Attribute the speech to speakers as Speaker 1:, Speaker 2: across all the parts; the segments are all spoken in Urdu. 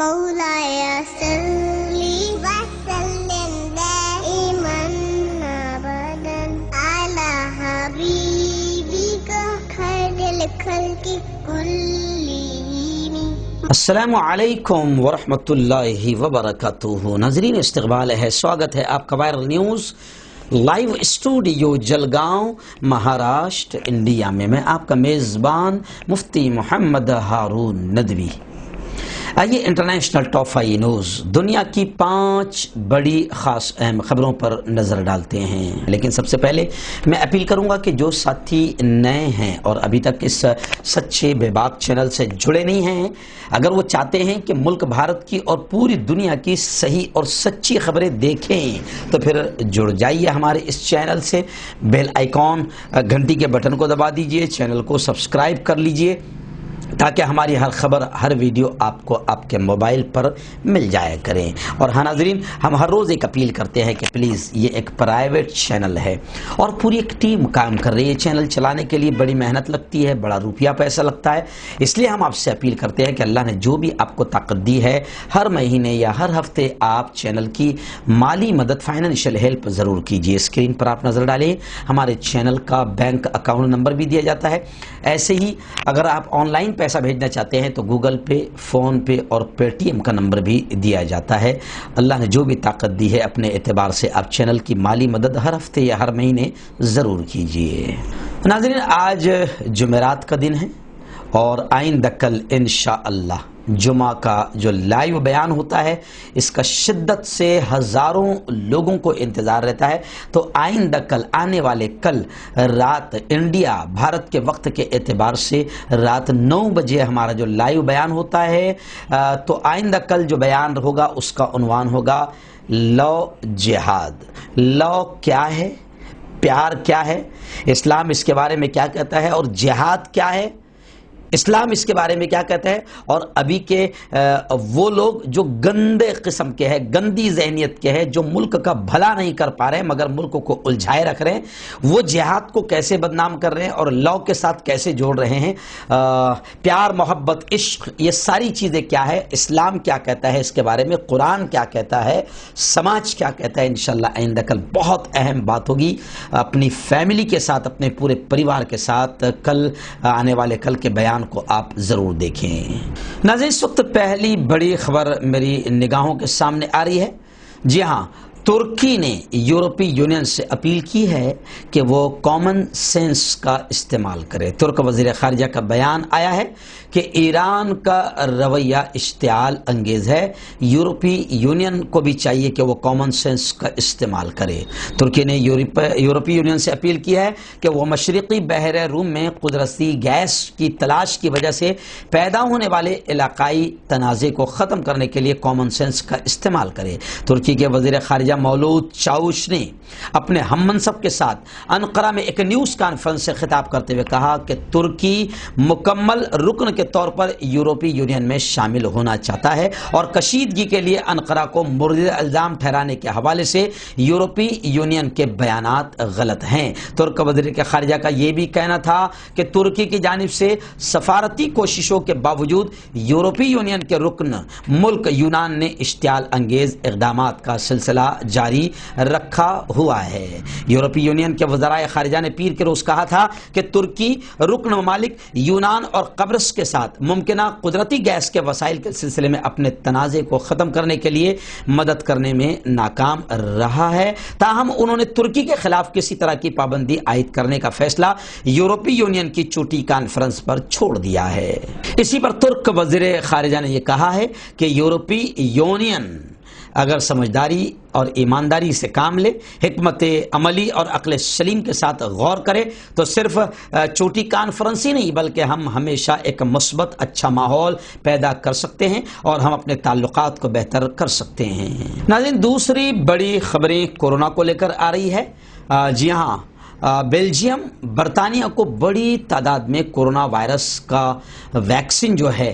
Speaker 1: مولاي صلي وسلم دائما ابدا على حبيبك خير الخلق كلهم.
Speaker 2: السلام علیکم ورحمۃ اللہ وبرکاتہ. ناظرین استقبال ہے، سواگت ہے آپ کا viral news live studio Jalgaon Maharashtra India میں آپ کا میزبان مفتی محمد ہارون ندوی. آئیے انٹرنیشنل ٹاپ 5 نیوز دنیا کی 5 بڑی خاص اہم خبروں پر نظر ڈالتے ہیں. لیکن سب سے پہلے میں اپیل کروں گا کہ جو ساتھی نئے ہیں اور ابھی تک اس سچے بے باک چینل سے جڑے نہیں ہیں، اگر وہ چاہتے ہیں کہ ملک بھارت کی اور پوری دنیا کی صحیح اور سچی خبریں دیکھیں تو پھر جڑ جائیے ہمارے اس چینل سے. بیل آئیکن گھنٹی کے بٹن کو دبا دیجئے، چینل کو سبسکرائب کر لیجئے تاکہ ہماری ہر خبر، ہر ویڈیو آپ کو آپ کے موبائل پر مل جایا کریں. اور ہاں ناظرین، ہم ہر روز ایک اپیل کرتے ہیں کہ پلیز یہ ایک پرائیویٹ چینل ہے اور پوری ایک ٹیم کام کر رہی ہے. چینل چلانے کے لیے بڑی محنت لگتی ہے، بڑا روپیہ پیسہ لگتا ہے. اس لیے ہم آپ سے اپیل کرتے ہیں کہ اللہ نے جو بھی آپ کو طاقت دی ہے، ہر مہینے یا ہر ہفتے آپ چینل کی مالی مدد، فائنینشیل ہیلپ ضرور کیجیے. اسکرین پر آپ نظر ڈالیں، ہمارے چینل کا بینک اکاؤنٹ نمبر بھی دیا جاتا ہے. ایسے ہی اگر آپ آن لائن پیسہ بھیجنا چاہتے ہیں تو گوگل پے، فون پے اور پے ٹی ایم کا نمبر بھی دیا جاتا ہے. اللہ نے جو بھی طاقت دی ہے اپنے اعتبار سے آپ چینل کی مالی مدد ہر ہفتے یا ہر مہینے ضرور کیجیے. ناظرین، آج جمعرات کا دن ہے اور آئندہ کل انشاءاللہ جمعہ کا جو لائیو بیان ہوتا ہے اس کا شدت سے ہزاروں لوگوں کو انتظار رہتا ہے. تو آئندہ کل، آنے والے کل رات انڈیا بھارت کے وقت کے اعتبار سے رات 9 بجے ہمارا جو لائیو بیان ہوتا ہے، تو آئندہ کل جو بیان ہوگا اس کا عنوان ہوگا لو جہاد. لو کیا ہے، پیار کیا ہے، اسلام اس کے بارے میں کیا کہتا ہے، اور جہاد کیا ہے، اسلام اس کے بارے میں کیا کہتا ہے. اور ابھی کے وہ لوگ جو گندے قسم کے ہیں، گندی ذہنیت کے ہیں، جو ملک کا بھلا نہیں کر پا رہے ہیں مگر ملک کو الجھائے رکھ رہے ہیں، وہ جہاد کو کیسے بدنام کر رہے ہیں اور لاء کے ساتھ کیسے جوڑ رہے ہیں. پیار، محبت، عشق، یہ ساری چیزیں کیا ہے، اسلام کیا کہتا ہے اس کے بارے میں، قرآن کیا کہتا ہے، سماج کیا کہتا ہے، انشاءاللہ آئندہ کل بہت اہم بات ہوگی. اپنی فیملی کے ساتھ، اپنے پورے پریوار کے ساتھ کل آنے والے کل کے بیان کو آپ ضرور دیکھیں. ناظرین، اس وقت پہلی بڑی خبر میری نگاہوں کے سامنے آ رہی ہے. جی ہاں، ترکی نے یورپی یونین سے اپیل کی ہے کہ وہ کامن سینس کا استعمال کرے. ترک وزیر خارجہ کا بیان آیا ہے کہ ایران کا رویہ اشتعال انگیز ہے، یورپی یونین کو بھی چاہیے کہ وہ کامن سینس کا استعمال کرے. ترکی نے یورپی یونین سے اپیل کیا ہے کہ وہ مشرقی بحر روم میں قدرتی گیس کی تلاش کی وجہ سے پیدا ہونے والے علاقائی تنازع کو ختم کرنے کے لیے کامن سینس کا استعمال کرے. ترکی کے وزیر خارجہ مولود چاوش نے اپنے ہم منصب کے ساتھ انقرہ میں ایک نیوز کانفرنس سے خطاب کرتے ہوئے کہا کہ ترکی مکمل رکن کے طور پر یورپی یونین میں شامل ہونا چاہتا ہے اور کشیدگی کے لیے انقرہ کو مورد الزام ٹھہرانے کے حوالے سے یورپی یونین کے بیانات غلط ہیں. ترک وزیر خارجہ کا یہ بھی کہنا تھا کہ ترکی کی جانب سے سفارتی کوششوں کے باوجود یورپی یونین کے رکن ملک یونان نے اشتعال انگیز اقدامات کا سلسلہ جاری رکھا ہوا ہے. یورپی یونین کے وزرائے خارجہ نے پیر کے روز کہا تھا کہ ترکی رکن ممالک یونان اور قبرص کے ساتھ ممکنہ قدرتی گیس کے وسائل کے سلسلے میں اپنے تنازع کو ختم کرنے کے لیے مدد کرنے میں ناکام رہا ہے. تاہم انہوں نے ترکی کے خلاف کسی طرح کی پابندی عائد کرنے کا فیصلہ یورپی یونین کی چوٹی کانفرنس پر چھوڑ دیا ہے. اسی پر ترک وزیر خارجہ نے یہ کہا ہے کہ یورپی یونین اگر سمجھداری اور ایمانداری سے کام لے، حکمت عملی اور عقل سلیم کے ساتھ غور کرے تو صرف چوٹی کانفرنس ہی نہیں بلکہ ہم ہمیشہ ایک مثبت اچھا ماحول پیدا کر سکتے ہیں اور ہم اپنے تعلقات کو بہتر کر سکتے ہیں. ناظرین، دوسری بڑی خبریں کورونا کو لے کر آ رہی ہے. جی ہاں، بیلجیم، برطانیہ کو بڑی تعداد میں کورونا وائرس کا ویکسین جو ہے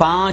Speaker 2: 5